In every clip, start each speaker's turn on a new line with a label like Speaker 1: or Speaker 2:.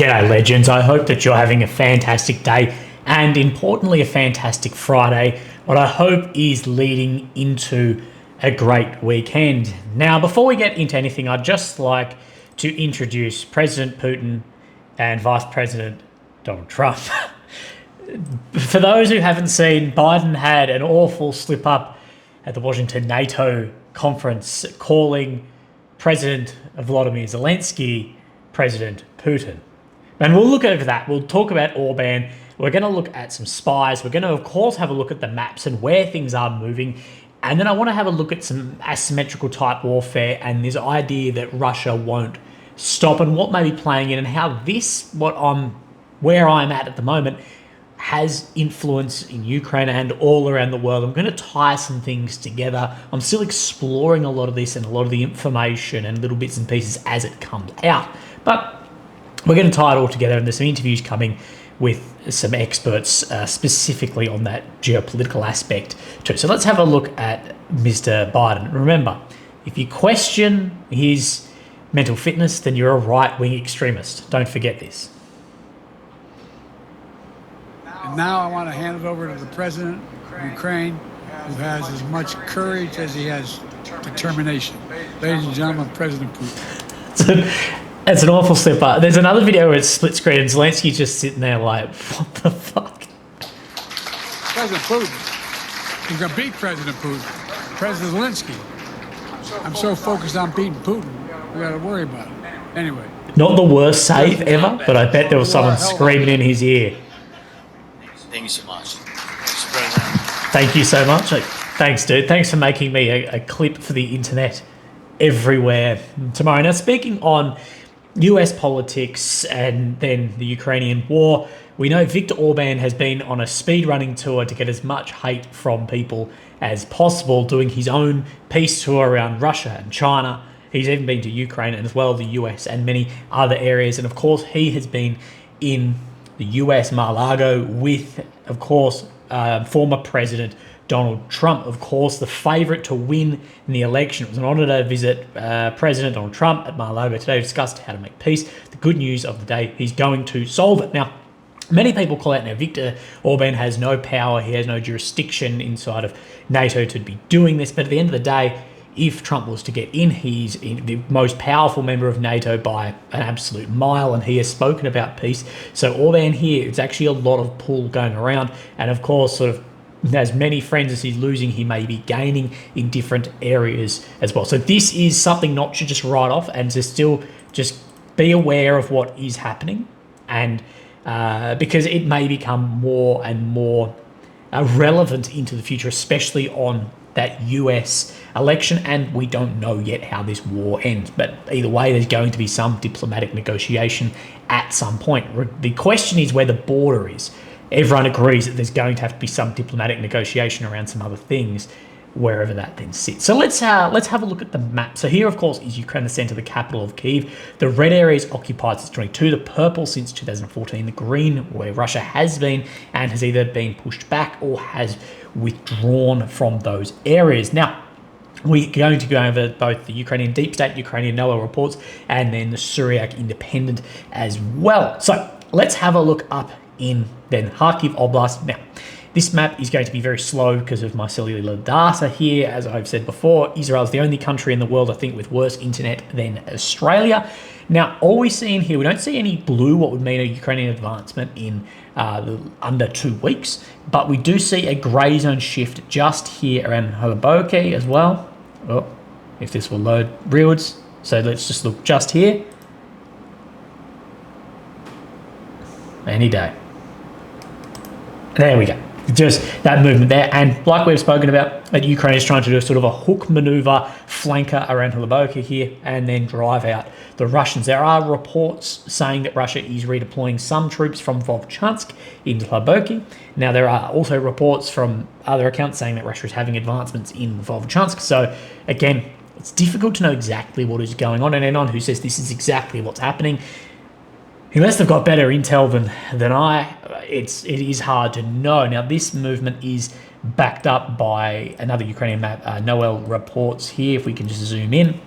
Speaker 1: G'day legends, I hope that you're having a fantastic day and importantly a fantastic Friday, what I hope is leading into a great weekend. Now before we get into anything, I'd just like to introduce President Putin and Vice President Donald Trump. For those who haven't seen, Biden had an awful slip up at the Washington NATO conference calling President Volodymyr Zelensky President Putin. And we'll look over that. We'll talk about Orban. We're going to look at some spies. We're going to, of course, have a look at the maps and where things are moving. And then I want to have a look at some asymmetrical type warfare and this idea that Russia won't stop and what may be playing in and how this, where I'm at the moment, has influence in Ukraine and all around the world. I'm going to tie some things together. I'm still exploring a lot of this and a lot of the information and little bits and pieces as it comes out. But we're going to tie it all together, and there's some interviews coming with some experts specifically on that geopolitical aspect too. So let's have a look at Mr. Biden. Remember, if you question his mental fitness, then you're a right-wing extremist. Don't forget this.
Speaker 2: And now I want to hand it over to the president of Ukraine, who has as much courage as he has determination. Ladies and gentlemen, President Putin.
Speaker 1: It's an awful slip up. There's another video where it's split screen and Zelensky's just sitting there like, what the fuck?
Speaker 2: President Putin. He's going to beat President Putin. President Zelensky. I'm so focused on beating Putin, we got to worry about it. Anyway.
Speaker 1: Not the worst save ever, but I bet there was someone screaming in his ear.
Speaker 3: Thank you so much.
Speaker 1: Thank you so much. Thanks, dude. Thanks for making me a clip for the internet everywhere tomorrow. Now, speaking on US politics and then the Ukrainian war, we know Viktor Orban has been on a speed running tour to get as much hate from people as possible, doing his own peace tour around Russia and China. He's even been to Ukraine and as well the US and many other areas. And of course, he has been in the US Mar-a-Lago with, of course, former President Donald Trump, of course, the favourite to win in the election. It was an honour to visit President Donald Trump at Mar-a-Lago today to discuss how to make peace. The good news of the day, he's going to solve it. Now, many people call out now Viktor Orban has no power, he has no jurisdiction inside of NATO to be doing this, but at the end of the day, if Trump was to get in, he's the most powerful member of NATO by an absolute mile, and he has spoken about peace. So Orban here, it's actually a lot of pull going around, and of course, sort of as many friends as he's losing, he may be gaining in different areas as well. So this is something not to just write off and to still just be aware of what is happening, and because it may become more and more relevant into the future, especially on that US election, and we don't know yet how this war ends. But either way, there's going to be some diplomatic negotiation at some point. The question is where the border is. Everyone agrees that there's going to have to be some diplomatic negotiation around some other things, wherever that then sits. So let's have a look at the map. So here, of course, is Ukraine, the center, the capital of Kyiv. The red area is occupied since 22, the purple since 2014, the green where Russia has been and has either been pushed back or has withdrawn from those areas. Now, we're going to go over both the Ukrainian deep state, Ukrainian NOAA reports, and then the Syriac independent as well. So let's have a look up in then Kharkiv Oblast. Now, this map is going to be very slow because of my cellular data here. As I've said before, Israel is the only country in the world, I think, with worse internet than Australia. Now, all we see in here, we don't see any blue, what would mean a Ukrainian advancement in under 2 weeks, but we do see a grey zone shift just here around Holoboki as well. Oh, if this will load rearwards. So let's just look just here. Any day. There we go. Just that movement there. And like we've spoken about, that Ukraine is trying to do a sort of a hook maneuver, flanker around Holoboki here, and then drive out the Russians. There are reports saying that Russia is redeploying some troops from Vovchansk into Holoboki. Now, there are also reports from other accounts saying that Russia is having advancements in Vovchansk. So, again, it's difficult to know exactly what is going on. And anyone who says this is exactly what's happening, unless they've got better intel than I, it is hard to know. Now, this movement is backed up by another Ukrainian map, NOEL reports here, if we can just zoom in.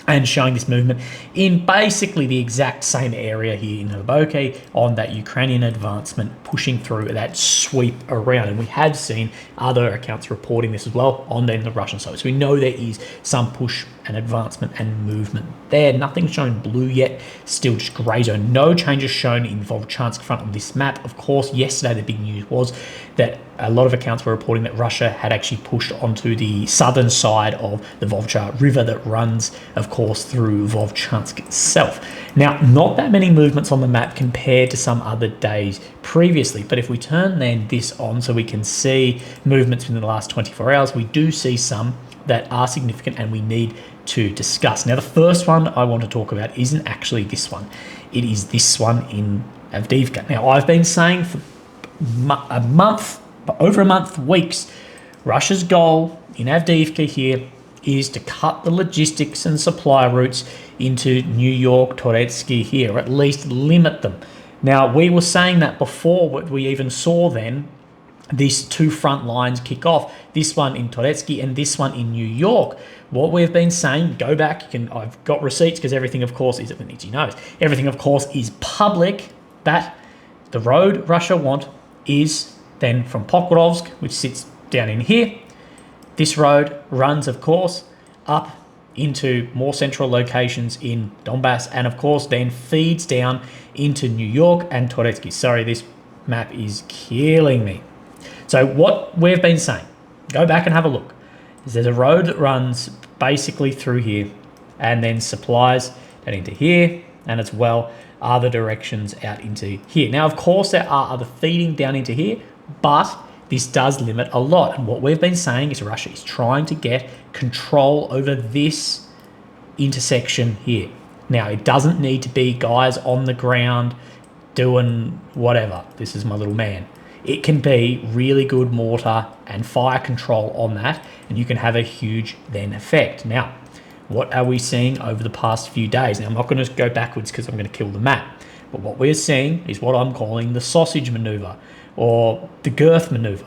Speaker 1: and showing this movement in basically the exact same area here in Hluboko on that Ukrainian advancement, pushing through that sweep around. And we have seen other accounts reporting this as well on the Russian side. So we know there is some push and advancement and movement there. Nothing shown blue yet, still just grey zone. No changes shown in Volchansk front on this map. Of course, yesterday the big news was that a lot of accounts were reporting that Russia had actually pushed onto the southern side of the Volcha River that runs, of course, through Volchansk itself. Now, not that many movements on the map compared to some other days previously, but if we turn then this on so we can see movements within the last 24 hours, we do see some that are significant and we need to discuss. Now, the first one I want to talk about isn't actually this one. It is this one in Avdiivka. Now, I've been saying for over a month, weeks, Russia's goal in Avdiivka here is to cut the logistics and supply routes into New York, Toretsk here, or at least limit them. Now, we were saying that before we even saw then these two front lines kick off, this one in Toretsk and this one in New York. What we've been saying, go back, I've got receipts because everything, of course, is, everything, of course, is public, that the road Russia want is then from Pokrovsk, which sits down in here. This road runs, of course, up into more central locations in Donbass, and of course then feeds down into New York and Toretsk. Sorry, this map is killing me. So what we've been saying, go back and have a look, is there's a road that runs basically through here and then supplies down into here, and as well other directions out into here. Now, of course, there are other feeding down into here, but this does limit a lot. And what we've been saying is Russia is trying to get control over this intersection here. Now, it doesn't need to be guys on the ground doing whatever. This is my little man. It can be really good mortar and fire control on that, and you can have a huge then effect. Now, what are we seeing over the past few days? Now, I'm not going to go backwards because I'm going to kill the map, but what we're seeing is what I'm calling the sausage maneuver, or the girth maneuver,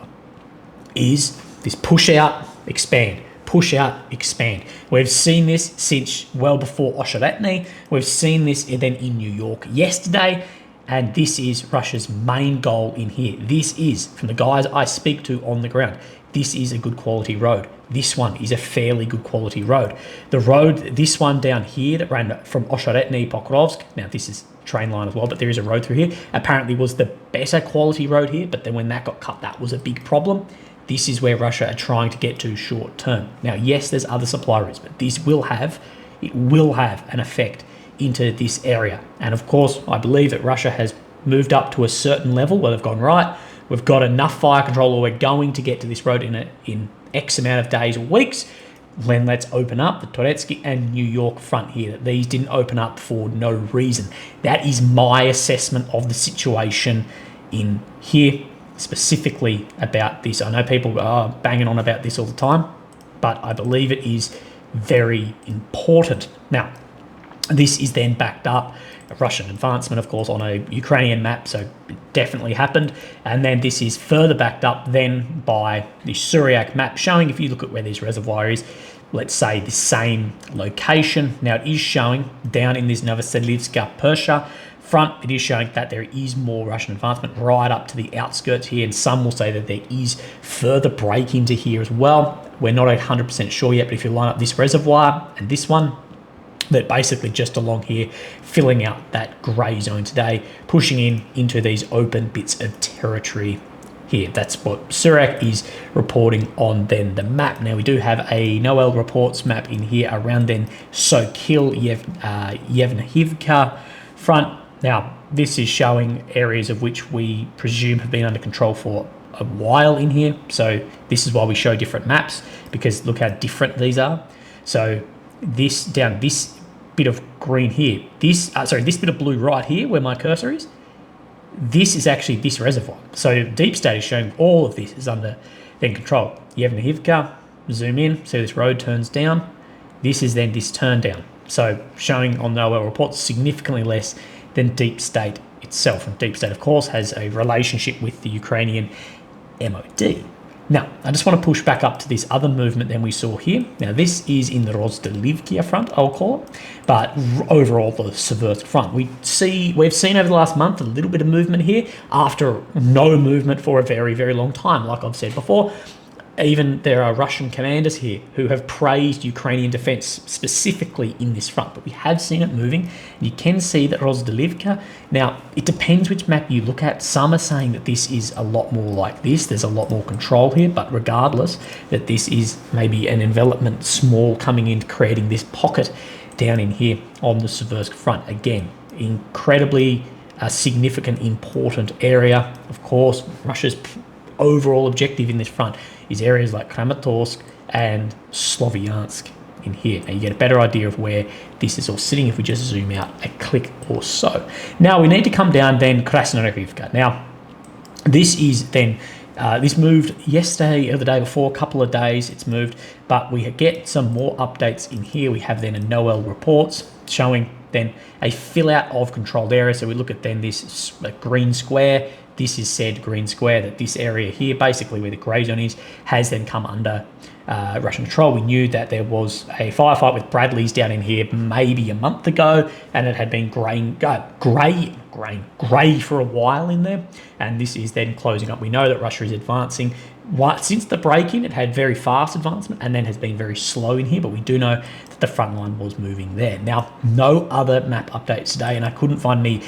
Speaker 1: is this push out, expand, push out, expand. We've seen this since well before Osheretny. We've seen this then in New York yesterday, and this is Russia's main goal in here. This is, from the guys I speak to on the ground, this is a good quality road. This one is a fairly good quality road. The road, this one down here that ran from Osheretny, Pokrovsk, now this is train line as well, but there is a road through here, apparently was the better quality road here, but then when that got cut, that was a big problem. This is where Russia are trying to get to short term. Now, yes, there's other supply routes, but this will have an effect into this area. And of course, I believe that Russia has moved up to a certain level where they've gone, right, we've got enough fire control, or we're going to get to this road in X amount of days or weeks. Then let's open up the Toretsk and New York front here. That these didn't open up for no reason. That is my assessment of the situation in here, specifically about this. I know people are banging on about this all the time, but I believe it is very important. Now, this is then backed up, a Russian advancement, of course, on a Ukrainian map, so it definitely happened. And then this is further backed up then by the Syriac map, showing, if you look at where this reservoir is, let's say the same location. Now, it is showing down in this Novoselivska Persha front, it is showing that there is more Russian advancement right up to the outskirts here, and some will say that there is further break into here as well. We're not 100% sure yet, but if you line up this reservoir and this one, that basically just along here, filling out that grey zone today, pushing into these open bits of territory here. That's what Syriac is reporting on then the map. Now, we do have a Noel reports map in here around then Sokil Yevnihivka front. Now, this is showing areas of which we presume have been under control for a while in here. So this is why we show different maps, because look how different these are. So this down this bit of green here, this bit of blue right here where my cursor is, this is actually this reservoir. So deep state is showing all of this is under then control. Yevnihivka, zoom in, see this road turns down. This is then this turn down. So showing on the OL reports significantly less than deep state itself. And deep state, of course, has a relationship with the Ukrainian MOD. Now, I just want to push back up to this other movement than we saw here. Now, this is in the Rozdilivka front, I'll call it, but overall the Seversk front. We've seen over the last month a little bit of movement here after no movement for a very, very long time. Like I've said before, even there are Russian commanders here who have praised Ukrainian defense specifically in this front, but we have seen it moving. You can see that Rozdilivka. Now, it depends which map you look at. Some are saying that this is a lot more like this. There's a lot more control here, but regardless, that this is maybe an envelopment small coming in, creating this pocket down in here on the Seversk front. Again, incredibly significant, important area. Of course, Russia's overall objective in this front is areas like Kramatorsk and Sloviansk in here. Now you get a better idea of where this is all sitting if we just zoom out a click or so. Now we need to come down then Krasnoyarivka. Now this is then, this moved yesterday or the day before, a couple of days it's moved, but we get some more updates in here. We have then a Noel reports showing then a fill out of controlled area. So we look at then this green square. This is said green square, that this area here, basically where the grey zone is, has then come under Russian control. We knew that there was a firefight with Bradleys down in here maybe a month ago, and it had been grey for a while in there, and this is then closing up. We know that Russia is advancing. Since the break-in, it had very fast advancement and then has been very slow in here, but we do know that the front line was moving there. Now, no other map updates today, and I couldn't find any.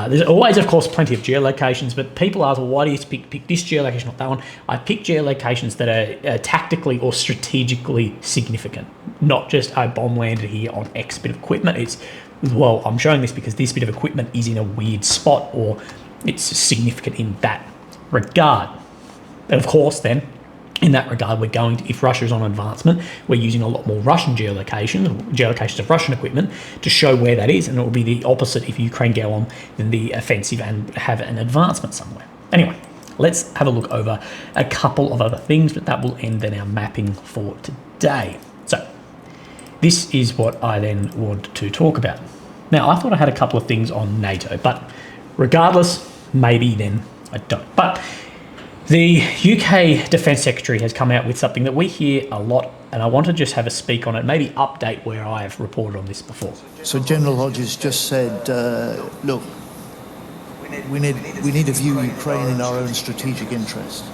Speaker 1: There's always, of course, plenty of geolocations, but people ask, well, why do you pick this geolocation, not that one? I pick geolocations that are tactically or strategically significant, not just a bomb landed here on X bit of equipment. It's, well, I'm showing this because this bit of equipment is in a weird spot, or it's significant in that regard. And of course, then, in that regard, we're going to, if Russia is on advancement, we're using a lot more Russian geolocations of Russian equipment to show where that is, and it will be the opposite if Ukraine go on in the offensive and have an advancement somewhere. Anyway, let's have a look over a couple of other things, but that will end then our mapping for today. So, this is what I then want to talk about. Now, I thought I had a couple of things on NATO, but regardless, maybe then I don't. But the UK Defence Secretary has come out with something that we hear a lot, and I want to just have a speak on it, maybe update where I have reported on this before.
Speaker 4: So General Hodges just said, look, we need to view Ukraine in our own strategic interest.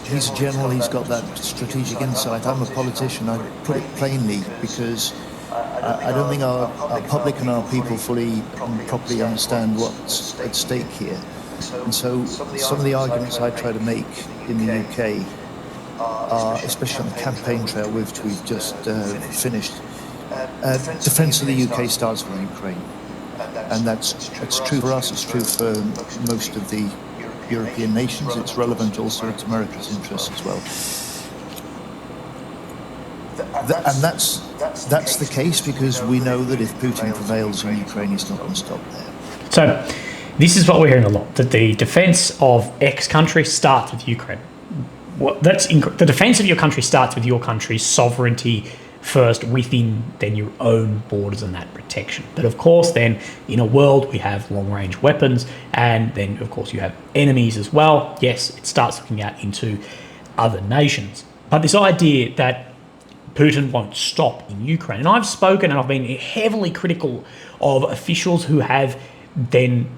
Speaker 4: He's a general, he's got that strategic insight. I'm a politician, I put it plainly, because I don't think our public and our people fully and properly understand what's at stake here. And so some of the arguments I try to make in the UK are, especially on the campaign trail which we've just finished, defence of the UK starts with Ukraine. And that's true for us, it's true for most of the European nations, it's relevant also to America's interests as well. And that's the case because we know that if Putin prevails in Ukraine, he's not going to stop there.
Speaker 1: So, this is what we're hearing a lot, that the defence of X country starts with Ukraine. Well, the defence of your country starts with your country's sovereignty first within then your own borders and that protection. But of course then, in a world we have long-range weapons, and then of course you have enemies as well. Yes, it starts looking out into other nations. But this idea that Putin won't stop in Ukraine, and I've spoken and I've been heavily critical of officials who have then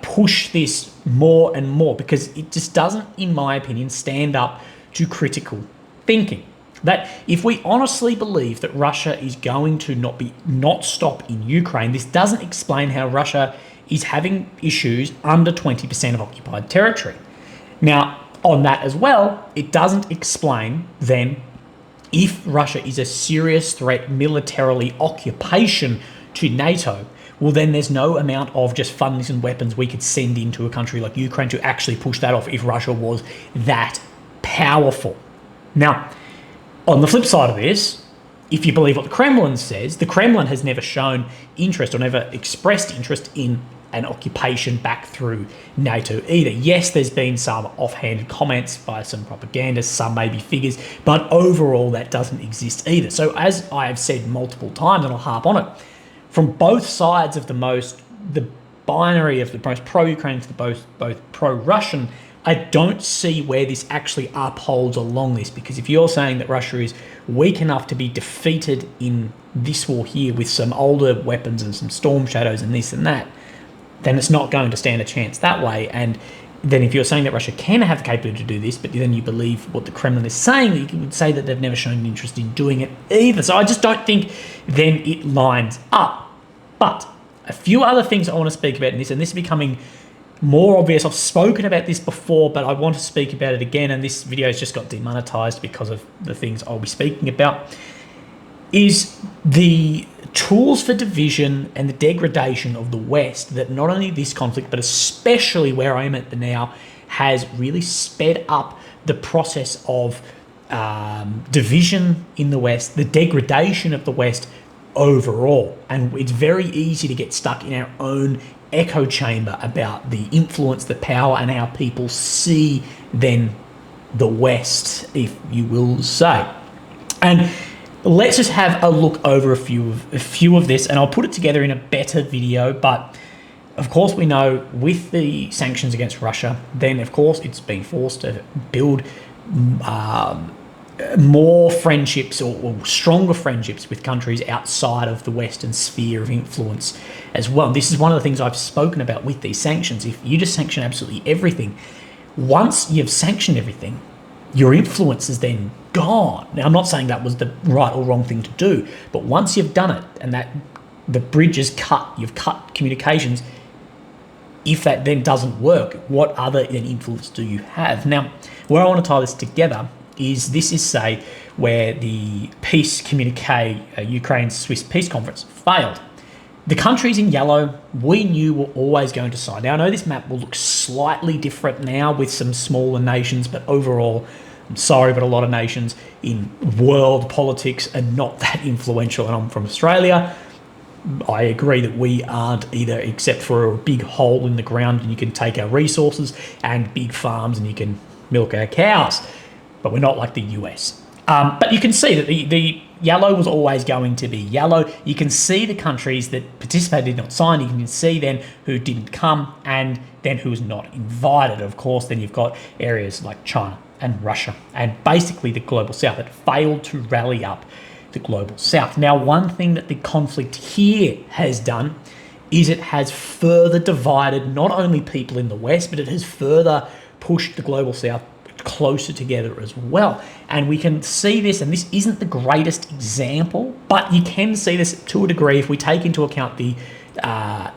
Speaker 1: push this more and more, because it just doesn't, in my opinion, stand up to critical thinking. That if we honestly believe that Russia is going to not stop in Ukraine, this doesn't explain how Russia is having issues under 20% of occupied territory. Now, on that as well, it doesn't explain then if Russia is a serious threat militarily, occupation to NATO, well, then there's no amount of just funds and weapons we could send into a country like Ukraine to actually push that off if Russia was that powerful. Now, on the flip side of this, if you believe what the Kremlin says, the Kremlin has never shown interest or never expressed interest in an occupation back through NATO either. Yes, there's been some offhanded comments by some propagandists, some maybe figures, but overall that doesn't exist either. So as I have said multiple times, and I'll harp on it, from both sides of the binary of the most pro-Ukraine to the both pro-Russian I don't see where this actually upholds along this, because if you're saying that Russia is weak enough to be defeated in this war here with some older weapons and some storm shadows and this and that, then it's not going to stand a chance that way. And then if you're saying that Russia can have the capability to do this, but then you believe what the Kremlin is saying, you would say that they've never shown an interest in doing it either. So I just don't think then it lines up. But a few other things I want to speak about in this, and this is becoming more obvious. I've spoken about this before, but I want to speak about it again, and this video has just got demonetized because of the things I'll be speaking about, is the tools for division and the degradation of the West that not only this conflict, but especially where I am at now, has really sped up the process of division in the West, the degradation of the West overall. And it's very easy to get stuck in our own echo chamber about the influence, the power, and how people see then the West, if you will say. And let's just have a look over a few of this, and I'll put it together in a better video. But of course, we know with the sanctions against Russia, then of course it's been forced to build more friendships or stronger friendships with countries outside of the Western sphere of influence as well. This is one of the things I've spoken about with these sanctions. If you just sanction absolutely everything, once you've sanctioned everything, your influence is then gone. Now, I'm not saying that was the right or wrong thing to do, but once you've done it and that the bridge is cut, you've cut communications, if that then doesn't work, what other influence do you have? Now, where I want to tie this together is this is, say, where the peace communique, Ukraine-Swiss peace conference, failed. The countries in yellow, we knew were always going to sign. Now, I know this map will look slightly different now with some smaller nations, but overall, I'm sorry, but a lot of nations in world politics are not that influential. And I'm from Australia. I agree that we aren't either, except for a big hole in the ground and you can take our resources, and big farms and you can milk our cows. But we're not like the US. But you can see that the yellow was always going to be yellow. You can see the countries that participated did not sign. You can see then who didn't come and then who was not invited. Of course, then you've got areas like China and Russia and basically the global south that failed to rally up the global south. Now, one thing that the conflict here has done is it has further divided not only people in the West, but it has further pushed the global south closer together as well. And we can see this, and this isn't the greatest example, but you can see this to a degree if we take into account the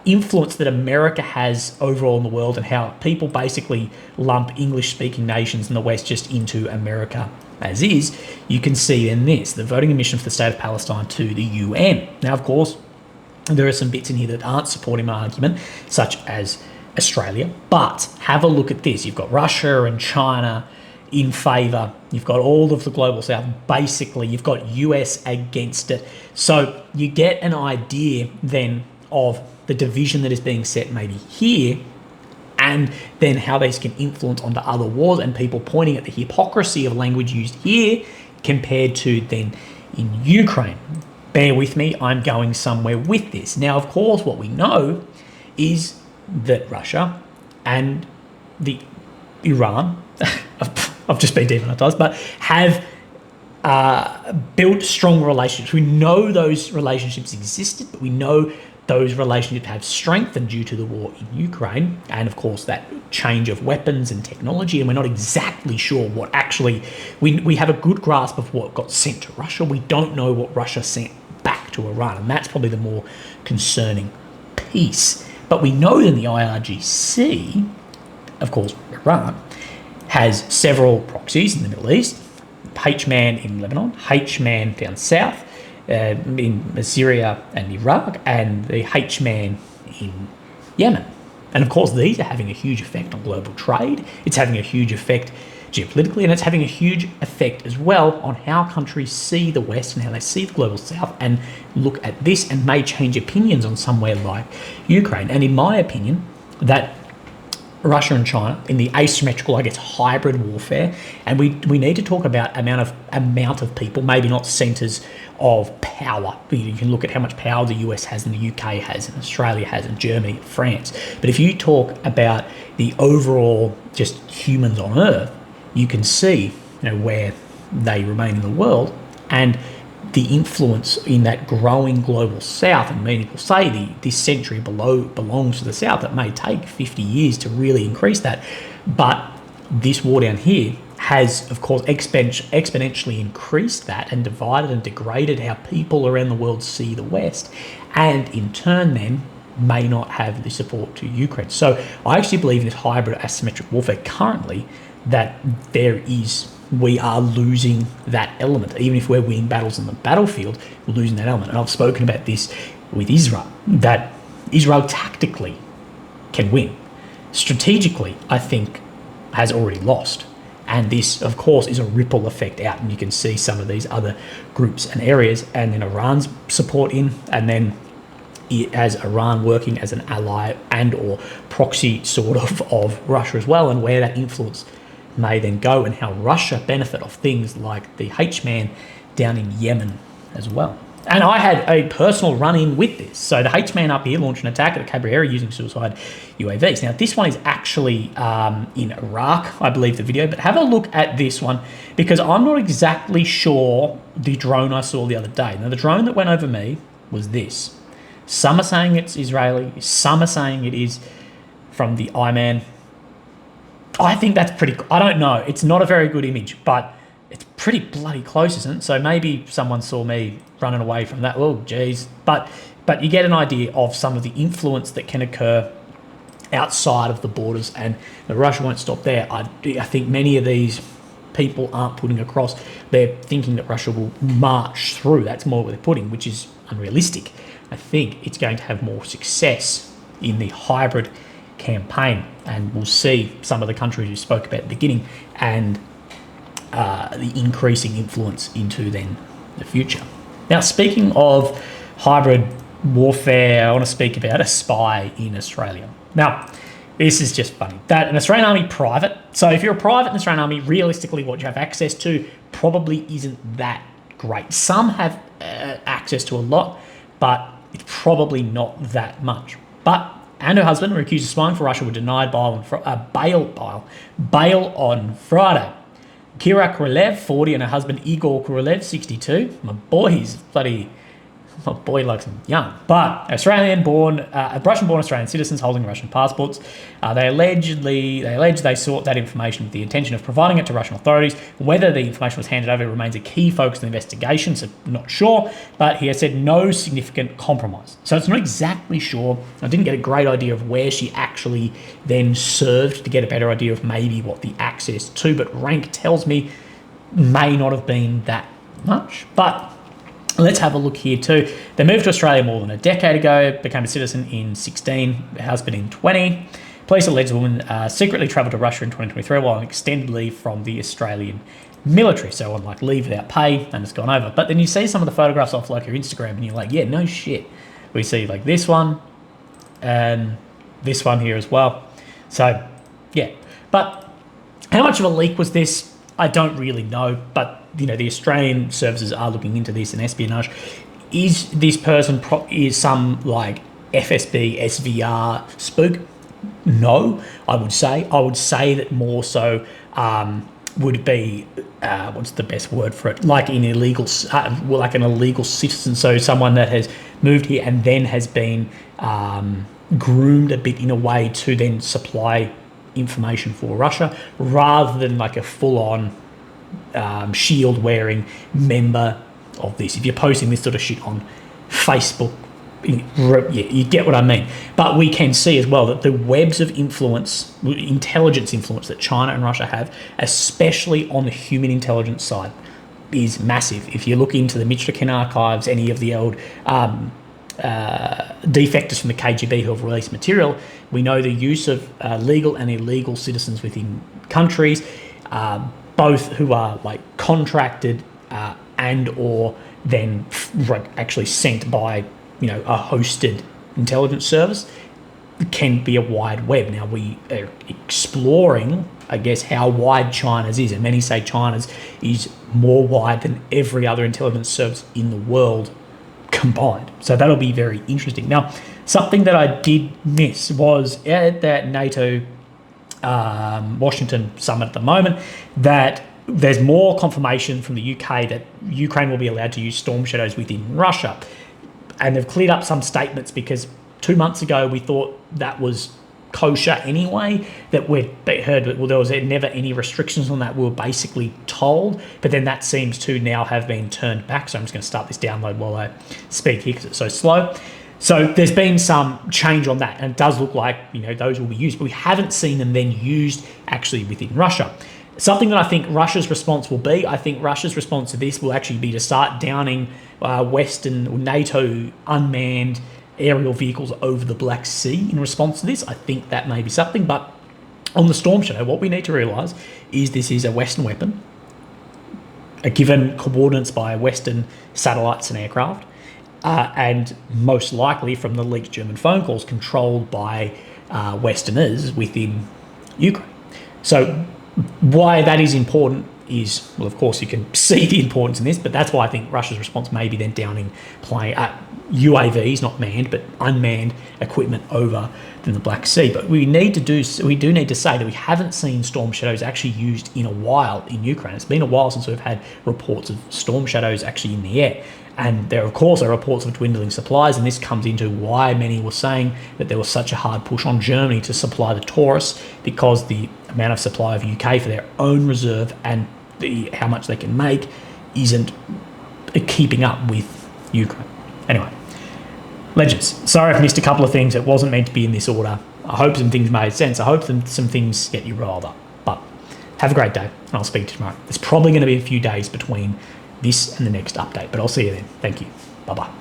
Speaker 1: influence that America has overall in the world and how people basically lump English-speaking nations in the West just into America as is. You can see in this, the voting admission for the state of Palestine to the UN. Now, of course, there are some bits in here that aren't supporting my argument, such as Australia, but have a look at this. You've got Russia and China in favour. You've got all of the global south. Basically, you've got US against it. So you get an idea then of the division that is being set maybe here, and then how these can influence onto other wars, and people pointing at the hypocrisy of language used here compared to then in Ukraine. Bear with me, I'm going somewhere with this. Now, of course, what we know is that Russia and the Iran, I've just been demonetized, but have built strong relationships. We know those relationships existed, but we know those relationships have strengthened due to the war in Ukraine, and of course that change of weapons and technology, and we're not exactly sure what actually, we have a good grasp of what got sent to Russia. We don't know what Russia sent back to Iran, and that's probably the more concerning piece. But we know that the IRGC, of course, Iran, has several proxies in the Middle East, H-Man in Lebanon, H-Man down south, in Syria and Iraq, and the H-Man in Yemen. And of course, these are having a huge effect on global trade. It's having a huge effect geopolitically, and it's having a huge effect as well on how countries see the West and how they see the global south and look at this, and may change opinions on somewhere like Ukraine. And in my opinion, that Russia and China in the asymmetrical, I guess, hybrid warfare, and we need to talk about amount of people, maybe not centres of power. You can look at how much power the US has and the UK has and Australia has and Germany, France. But if you talk about the overall just humans on Earth, you can see where they remain in the world and the influence in that growing global south. And many people say this century belongs to the south. It may take 50 years to really increase that. But this war down here has, of course, exponentially increased that and divided and degraded how people around the world see the West. And in turn then may not have the support to Ukraine. So I actually believe in this hybrid asymmetric warfare currently that we are losing that element. Even if we're winning battles on the battlefield, we're losing that element. And I've spoken about this with Israel, that Israel tactically can win. Strategically, I think, has already lost. And this, of course, is a ripple effect out. And you can see some of these other groups and areas, and then Iran's support in, and then as Iran working as an ally and or proxy sort of Russia as well, and where that influence may then go, and how Russia benefit of things like the H-Man down in Yemen as well. And I had a personal run-in with this. So the H-Man up here launched an attack at a Kabri area using suicide UAVs. Now, this one is actually in Iraq, I believe, the video. But have a look at this one, because I'm not exactly sure the drone I saw the other day. Now, the drone that went over me was this. Some are saying it's Israeli. Some are saying it is from the I-Man. I think that's pretty... I don't know. It's not a very good image, but it's pretty bloody close, isn't it? So maybe someone saw me running away from that. Oh, geez. But you get an idea of some of the influence that can occur outside of the borders, and Russia won't stop there. I think many of these people aren't putting across. They're thinking that Russia will march through. That's more what they're putting, which is unrealistic. I think it's going to have more success in the hybrid campaign, and we'll see some of the countries you spoke about at the beginning and the increasing influence into then the future. Now, speaking of hybrid warfare, I want to speak about a spy in Australia. Now, this is just funny. That an Australian Army private, so if you're a private in the Australian Army, realistically what you have access to probably isn't that great. Some have access to a lot, but it's probably not that much. But and her husband were accused of spying for Russia were denied bail on Friday. Kira Krylev, 40, and her husband Igor Krylev, 62. My boy likes him young. But Russian-born Australian citizens holding Russian passports. They allege they sought that information with the intention of providing it to Russian authorities. Whether the information was handed over remains a key focus of the investigation, so not sure. But he has said no significant compromise. So it's not exactly sure. I didn't get a great idea of where she actually then served to get a better idea of maybe what the access to. But rank tells me may not have been that much. But let's have a look here too. They moved to Australia more than a decade ago, became a citizen in 16, husband in 20. Police allege the woman secretly travelled to Russia in 2023 while on extended leave from the Australian military. So on like leave without pay, and it's gone over. But then you see some of the photographs off like your Instagram and you're like, yeah, no shit. We see like this one and this one here as well. So yeah, but how much of a leak was this? I don't really know, but the Australian services are looking into this in espionage. Is this person is some like FSB, SVR spook? No, I would say that more so would be what's the best word for it? Like an illegal, like an illegal citizen. So someone that has moved here and then has been groomed a bit in a way to then supply information for Russia, rather than like a full-on shield-wearing member of this. If you're posting this sort of shit on Facebook, yeah, you get what I mean. But we can see as well that the webs of influence, intelligence influence that China and Russia have, especially on the human intelligence side, is massive. If you look into the Mitrokin archives, any of the old defectors from the KGB who have released material, we know the use of legal and illegal citizens within countries, both who are like contracted and or then actually sent by a hosted intelligence service. can be a wide web. Now, we are exploring, I guess, how wide China's is, and many say China's is more wide than every other intelligence service in the world combined. So that'll be very interesting. Now, something that I did miss was at that NATO Washington summit at the moment, that there's more confirmation from the UK that Ukraine will be allowed to use Storm Shadows within Russia. And they've cleared up some statements, because 2 months ago we thought that was kosher anyway, that we heard, well, there was never any restrictions on that, we were basically told, but then that seems to now have been turned back. So I'm just going to start this download while I speak here because it's so slow. So there's been some change on that, and it does look like, you know, those will be used, but we haven't seen them then used actually within Russia. Something that I think Russia's response will be, I think Russia's response to this will actually be to start downing Western or NATO unmanned aerial vehicles over the Black Sea in response to this. I think that may be something, but on the Storm Shadow, what we need to realise is this is a Western weapon, given coordinates by Western satellites and aircraft, and most likely from the leaked German phone calls controlled by Westerners within Ukraine. So why that is important is, well, of course, you can see the importance in this, but that's why I think Russia's response may be then downing UAVs, not manned, but unmanned equipment over than the Black Sea. But we do need to say that we haven't seen Storm Shadows actually used in a while in Ukraine. It's been a while since we've had reports of Storm Shadows actually in the air. And there, of course, are reports of dwindling supplies, and this comes into why many were saying that there was such a hard push on Germany to supply the Taurus, because the amount of supply of UK for their own reserve and how much they can make isn't keeping up with Ukraine. Anyway, legends, sorry I've missed a couple of things. It wasn't meant to be in this order. I hope some things made sense. I hope some things get you riled up. But have a great day, and I'll speak to you tomorrow. There's probably going to be a few days between this and the next update, but I'll see you then. Thank you. Bye-bye.